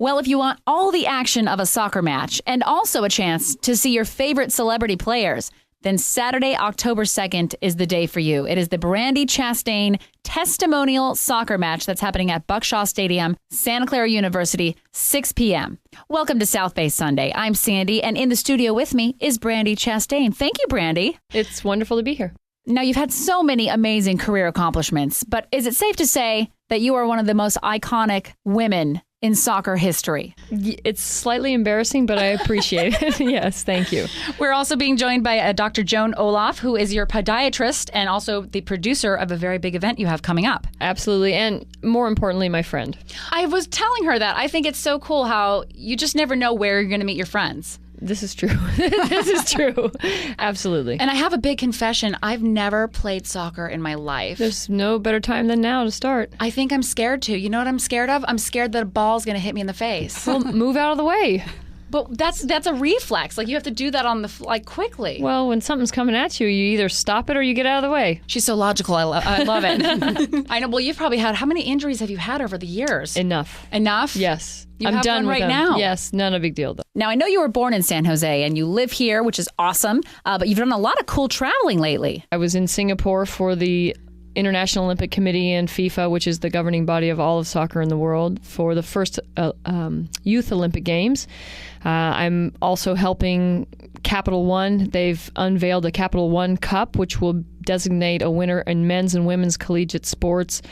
Well, if you want all the action of a soccer match and also a chance to see your favorite celebrity players, then Saturday, October 2nd is the day for you. It is the Brandi Chastain testimonial soccer match that's happening at Buckshaw Stadium, Santa Clara University, 6 p.m. Welcome to South Bay Sunday. I'm Sandy, and in the studio with me is Brandi Chastain. Thank you, Brandi. It's wonderful to be here. Now, you've had so many amazing career accomplishments, but is it safe to say that you are one of the most iconic women in soccer history? It's slightly embarrassing, but I appreciate it. Yes, thank you. We're also being joined by Dr. Joan Oloff, who is your podiatrist and also the producer of a very big event you have coming up. Absolutely. And more importantly, my friend. I was telling her that. I think it's so cool how you just never know where you're going to meet your friends. This is true. This is true. Absolutely. And I have a big confession. I've never played soccer in my life. There's no better time than now to start. I think I'm scared to. You know what I'm scared of? I'm scared that a ball's going to hit me in the face. Well, move out of the way. But that's a reflex. Like, you have to do that on the quickly. Well, when something's coming at you, you either stop it or you get out of the way. She's so logical. I love it. I know. Well, you've probably had, how many injuries have you had over the years? Enough. Enough? Yes. I'm done with right them. now. Yes, not a big deal though. Now, I know you were born in San Jose and you live here, which is awesome, but you've done a lot of cool traveling lately. I was in Singapore for the International Olympic Committee and FIFA, which is the governing body of all of soccer in the world, for the first Youth Olympic Games. I'm also helping Capital One. They've unveiled a Capital One Cup, which will designate a winner in men's and women's collegiate sports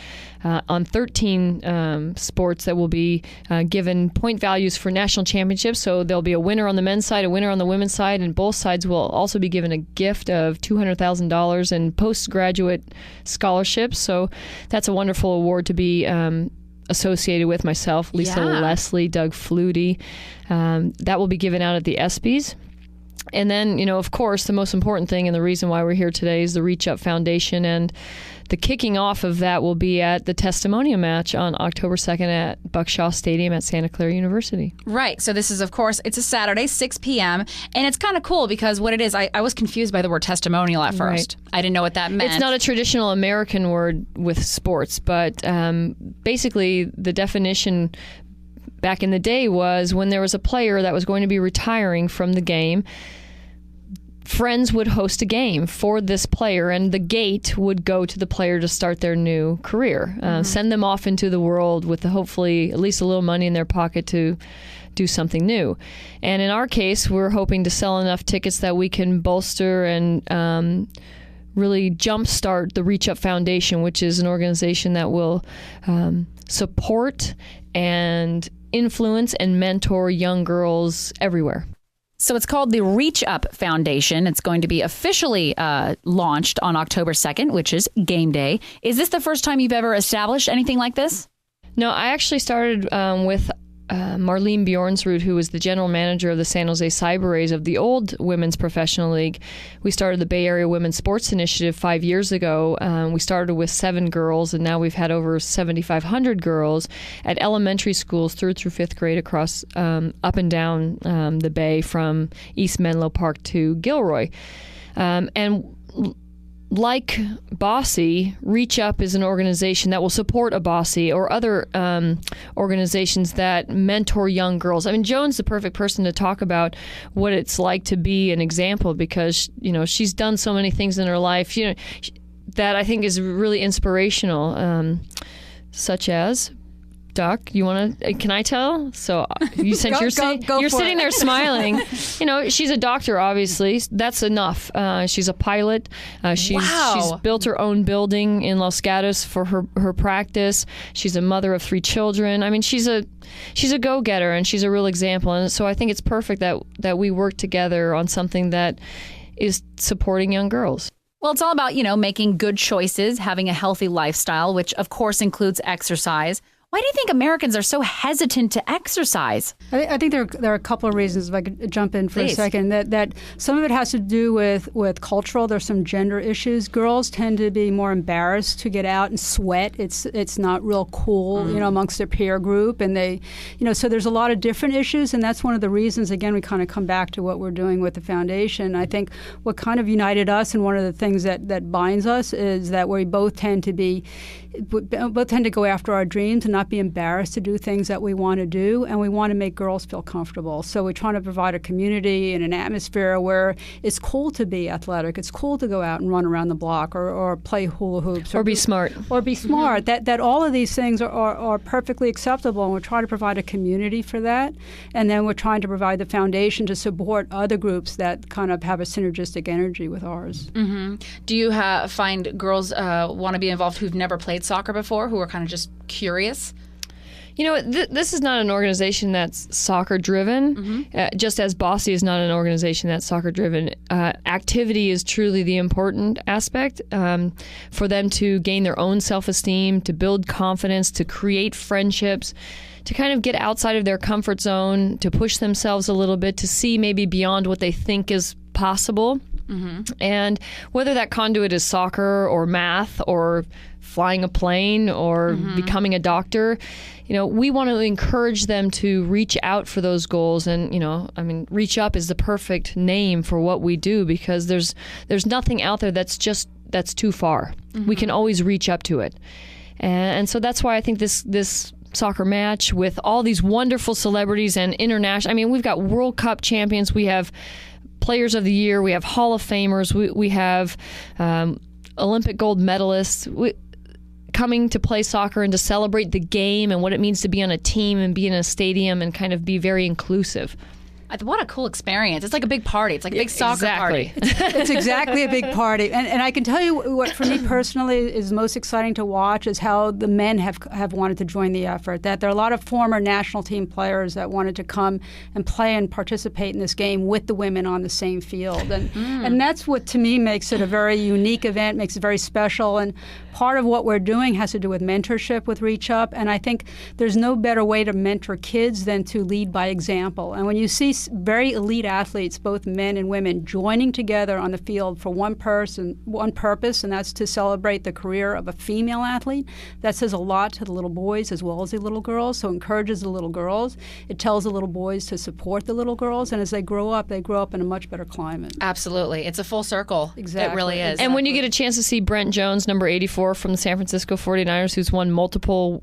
on 13 sports that will be given point values for national championships. So there'll be a winner on the men's side, a winner on the women's side, and both sides will also be given a gift of $200,000 in postgraduate scholarships. So that's a wonderful award to be associated with myself, Lisa Leslie, Doug Flutie. That will be given out at the ESPYs. And then, of course, the most important thing and the reason why we're here today is the Reach Up Foundation. And the kicking off of that will be at the testimonial match on October 2nd at Buckshaw Stadium at Santa Clara University. Right. So this is, of course, it's a Saturday, 6 p.m. And it's kind of cool because what it is, I was confused by the word testimonial at first. Right. I didn't know what that meant. It's not a traditional American word with sports, but basically the definition back in the day was when there was a player that was going to be retiring from the game, friends would host a game for this player, and the gate would go to the player to start their new career, send them off into the world with hopefully at least a little money in their pocket to do something new. And in our case, we're hoping to sell enough tickets that we can bolster and really jumpstart the Reach Up Foundation, which is an organization that will support and influence and mentor young girls everywhere. So it's called the Reach Up Foundation. It's going to be officially launched on October 2nd, which is game day. Is this the first time you've ever established anything like this? No, I actually started with Marlene Bjornsrud, who was the general manager of the San Jose Cyber Rays of the old Women's Professional League. We started the Bay Area Women's Sports Initiative 5 years ago. We started with 7 girls, and now we've had over 7,500 girls at elementary schools through 5th grade across up and down the Bay from East Menlo Park to Gilroy. And like Bossy, Reach Up is an organization that will support a Bossy or other organizations that mentor young girls. I mean, Joan's the perfect person to talk about what it's like to be an example because, she's done so many things in her life, that I think is really inspirational, such as... Doc, can I tell? So you since you're sitting there smiling, she's a doctor, obviously. That's enough. She's a pilot. She's built her own building in Los Gatos for her practice. She's a mother of 3 children. I mean, she's a go-getter and she's a real example. And so I think it's perfect that we work together on something that is supporting young girls. Well, it's all about, making good choices, having a healthy lifestyle, which of course includes exercise. Why do you think Americans are so hesitant to exercise? I think there are a couple of reasons, if I could jump in for a second, that some of it has to do with cultural. There's some gender issues. Girls tend to be more embarrassed to get out and sweat. It's not real cool, amongst their peer group. And they, so there's a lot of different issues. And that's one of the reasons, again, we kind of come back to what we're doing with the foundation. I think what kind of united us and one of the things that binds us is that we both tend to go after our dreams and not not be embarrassed to do things that we want to do, and we want to make girls feel comfortable. So we're trying to provide a community and an atmosphere where it's cool to be athletic. It's cool to go out and run around the block or play hula hoops. Or be smart. Or be smart. That all of these things are perfectly acceptable, and we're trying to provide a community for that. And then we're trying to provide the foundation to support other groups that kind of have a synergistic energy with ours. Mm-hmm. Do you find girls want to be involved who've never played soccer before, who are kind of just curious? You know, this is not an organization that's soccer-driven, just as Bossy is not an organization that's soccer-driven. Activity is truly the important aspect for them to gain their own self-esteem, to build confidence, to create friendships, to kind of get outside of their comfort zone, to push themselves a little bit, to see maybe beyond what they think is possible. And whether that conduit is soccer or math or flying a plane or becoming a doctor, you know, we want to encourage them to reach out for those goals. And, you know, I mean, Reach Up is the perfect name for what we do, because there's nothing out there that's too far. We can always reach up to it. And so that's why I think this soccer match with all these wonderful celebrities and international, I mean, we've got World Cup champions, we have Players of the Year, we have Hall of Famers, we have Olympic gold medalists coming to play soccer and to celebrate the game and what it means to be on a team and be in a stadium and kind of be very inclusive. What a cool experience. It's like a big party. It's like a big soccer party. It's exactly a big party. And I can tell you what, for me personally, is most exciting to watch is how the men have wanted to join the effort. That there are a lot of former national team players that wanted to come and play and participate in this game with the women on the same field. And that's what, to me, makes it a very unique event, makes it very special. And part of what we're doing has to do with mentorship with Reach Up. And I think there's no better way to mentor kids than to lead by example. And when you see very elite athletes, both men and women, joining together on the field for one purpose, and that's to celebrate the career of a female athlete, that says a lot to the little boys as well as the little girls. So it encourages the little girls. It tells the little boys to support the little girls. And as they grow up in a much better climate. Absolutely. It's a full circle. Exactly. It really is. And when you get a chance to see Brent Jones, number 84 from the San Francisco 49ers, who's won multiple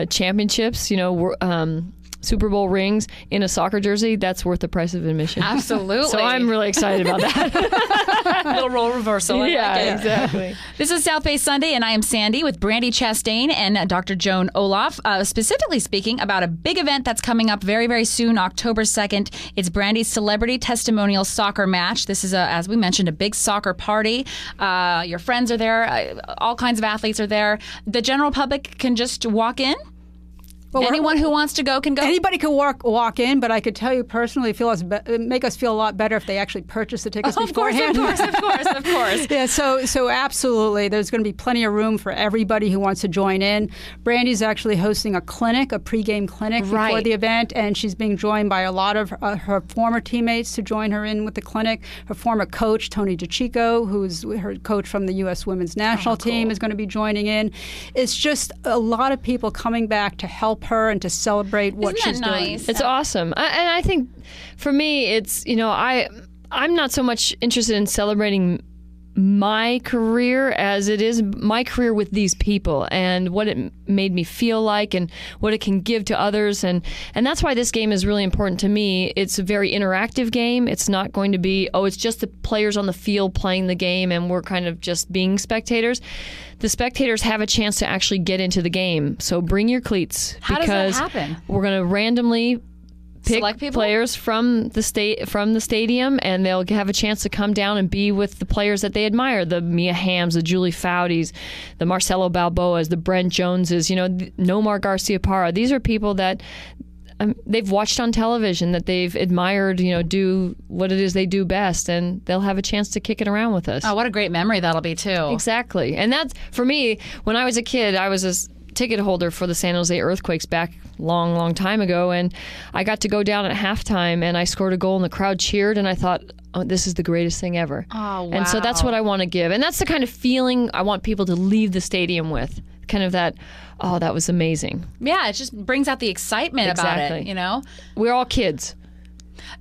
championships, you know, Super Bowl rings in a soccer jersey, that's worth the price of admission. Absolutely. So I'm really excited about that. Little role reversal. I like it. Exactly. This is South Bay Sunday, and I am Sandy with Brandi Chastain and Dr. Joan Oloff, specifically speaking about a big event that's coming up very, very soon, October 2nd. It's Brandi's Celebrity Testimonial Soccer Match. This is, as we mentioned, a big soccer party. Your friends are there. All kinds of athletes are there. The general public can just walk in? Well, anyone who wants to go can go? Anybody can walk in, but I could tell you personally, make us feel a lot better if they actually purchase the tickets beforehand. Of course. Yeah, so absolutely. There's going to be plenty of room for everybody who wants to join in. Brandi's actually hosting a pregame clinic before the event, and she's being joined by a lot of her former teammates to join her in with the clinic. Her former coach, Tony DeCicco, who's her coach from the U.S. women's national team, is going to be joining in. It's just a lot of people coming back to help her and to celebrate what she's doing. It's awesome. And I think for me, it's, you know, I'm not so much interested in celebrating my career as it is my career with these people and what it made me feel like and what it can give to others. And that's why this game is really important to me. It's a very interactive game. It's not going to be, it's just the players on the field playing the game and we're kind of just being spectators. The spectators have a chance to actually get into the game. So bring your cleats. How does that happen? We're going to randomly pick players from the stadium, and they'll have a chance to come down and be with the players that they admire, the Mia Hamms, the Julie Foudies, the Marcelo Balboas, the Brent Joneses, you know, Nomar Garciaparra. These are people that they've watched on television, that they've admired, you know, do what it is they do best, and they'll have a chance to kick it around with us. Oh, what a great memory that'll be, too. Exactly. And that's, for me, when I was a kid, I was a ticket holder for the San Jose Earthquakes back long time ago, and I got to go down at halftime and I scored a goal and the crowd cheered, and I thought, this is the greatest thing ever. Oh, wow. And so that's what I want to give, and that's the kind of feeling I want people to leave the stadium with, kind of that, that was amazing. Yeah, it just brings out the excitement about it, you know? We're all kids.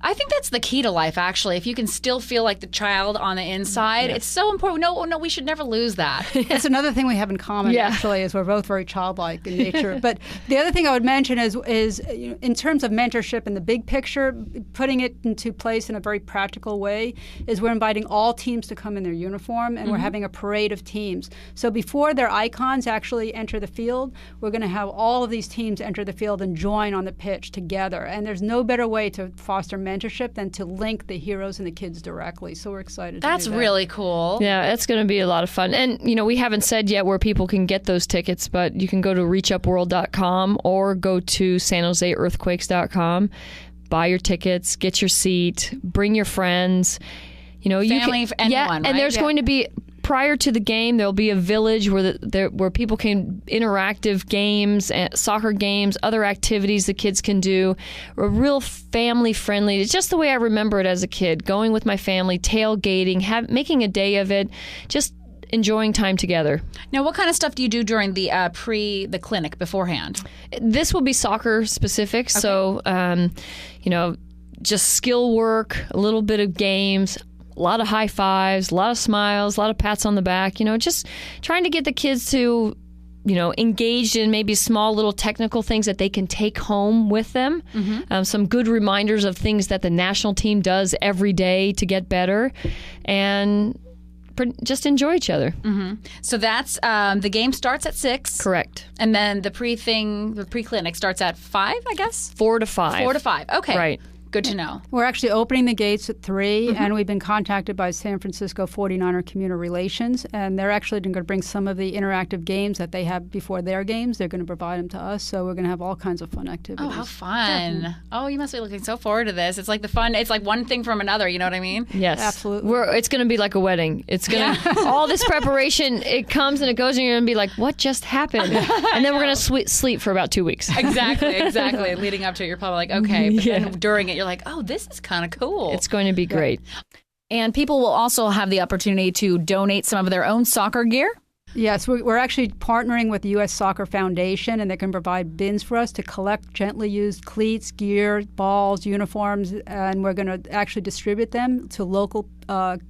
I think that's the key to life, actually. If you can still feel like the child on the inside, it's so important. No, we should never lose that. That's another thing we have in common, actually, is we're both very childlike in nature. But the other thing I would mention is in terms of mentorship in the big picture, putting it into place in a very practical way, is we're inviting all teams to come in their uniform, and we're having a parade of teams. So before their icons actually enter the field, we're going to have all of these teams enter the field and join on the pitch together. And there's no better way to foster mentorship than to link the heroes and the kids directly. So we're excited to do that. That's really cool. Yeah, it's going to be a lot of fun. And, we haven't said yet where people can get those tickets, but you can go to reachupworld.com or go to sanjoseearthquakes.com, buy your tickets, get your seat, bring your friends. Family, anyone, right? And there's going to be, prior to the game, there'll be a village where people can interactive games, soccer games, other activities the kids can do. A real family friendly. It's just the way I remember it as a kid, going with my family, tailgating, making a day of it, just enjoying time together. Now, what kind of stuff do you do during the the clinic beforehand? This will be soccer specific, so just skill work, a little bit of games. A lot of high fives, a lot of smiles, a lot of pats on the back, just trying to get the kids to, engaged in maybe small little technical things that they can take home with them. Some good reminders of things that the national team does every day to get better, and just enjoy each other. So that's the game starts at 6. Correct. And then the pre-clinic starts at 5, I guess? 4 to 5. 4 to 5. Okay. Right. Good to know. We're actually opening the gates at 3, and we've been contacted by San Francisco 49er Community Relations, and they're actually going to bring some of the interactive games that they have before their games. They're going to provide them to us, so we're going to have all kinds of fun activities. Oh, how fun. Oh, you must be looking so forward to this. It's like it's like one thing from another, you know what I mean? Yes. Absolutely. It's going to be like a wedding. It's going to, all this preparation, it comes and it goes, and you're going to be like, what just happened? And then we're going to sleep for about 2 weeks. Exactly. Leading up to it, you're probably like, okay. But then during it, you're like, oh, this is kind of cool. It's going to be great. And people will also have the opportunity to donate some of their own soccer gear. Yes, we're actually partnering with the U.S. Soccer Foundation, and they can provide bins for us to collect gently used cleats, gear, balls, uniforms, and we're going to actually distribute them to local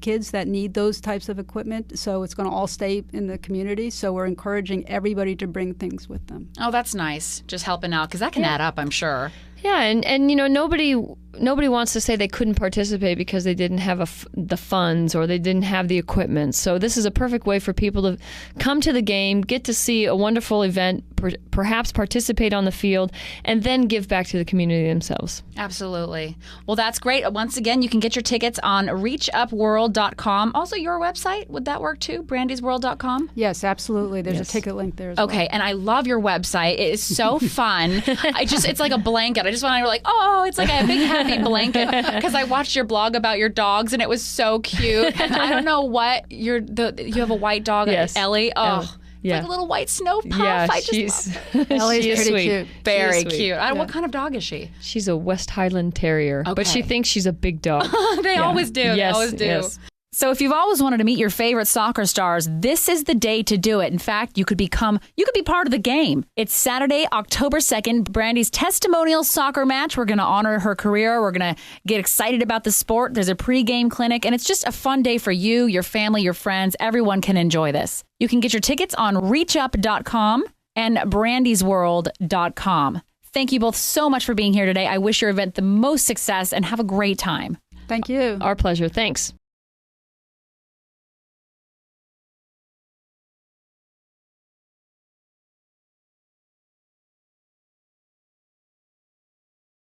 kids that need those types of equipment. So it's going to all stay in the community. So we're encouraging everybody to bring things with them. Oh, that's nice. Just helping out, because that can add up, I'm sure. Yeah, and nobody wants to say they couldn't participate because they didn't have the funds or they didn't have the equipment. So this is a perfect way for people to come to the game, get to see a wonderful event, perhaps participate on the field, and then give back to the community themselves. Absolutely. Well, that's great. Once again, you can get your tickets on reachupworld.com. Also, your website, would that work too? brandysworld.com? Yes, absolutely. There's a ticket link there as well. Okay, and I love your website. It is so fun. It's like a blanket. I just want to like, it's like a big happy blanket, because I watched your blog about your dogs and it was so cute. And I don't know what you have a white dog, Ellie. Oh, it's like a little white snow puff. Yeah, Ellie's pretty pretty cute. Very cute. What kind of dog is she? She's a West Highland Terrier, but she thinks she's a big dog. They always do. They always do. Yes. So if you've always wanted to meet your favorite soccer stars, this is the day to do it. In fact, you could be part of the game. It's Saturday, October 2nd, Brandi's testimonial soccer match. We're going to honor her career. We're going to get excited about the sport. There's a pregame clinic, and it's just a fun day for you, your family, your friends. Everyone can enjoy this. You can get your tickets on reachup.com and brandysworld.com. Thank you both so much for being here today. I wish your event the most success and have a great time. Thank you. Our pleasure. Thanks.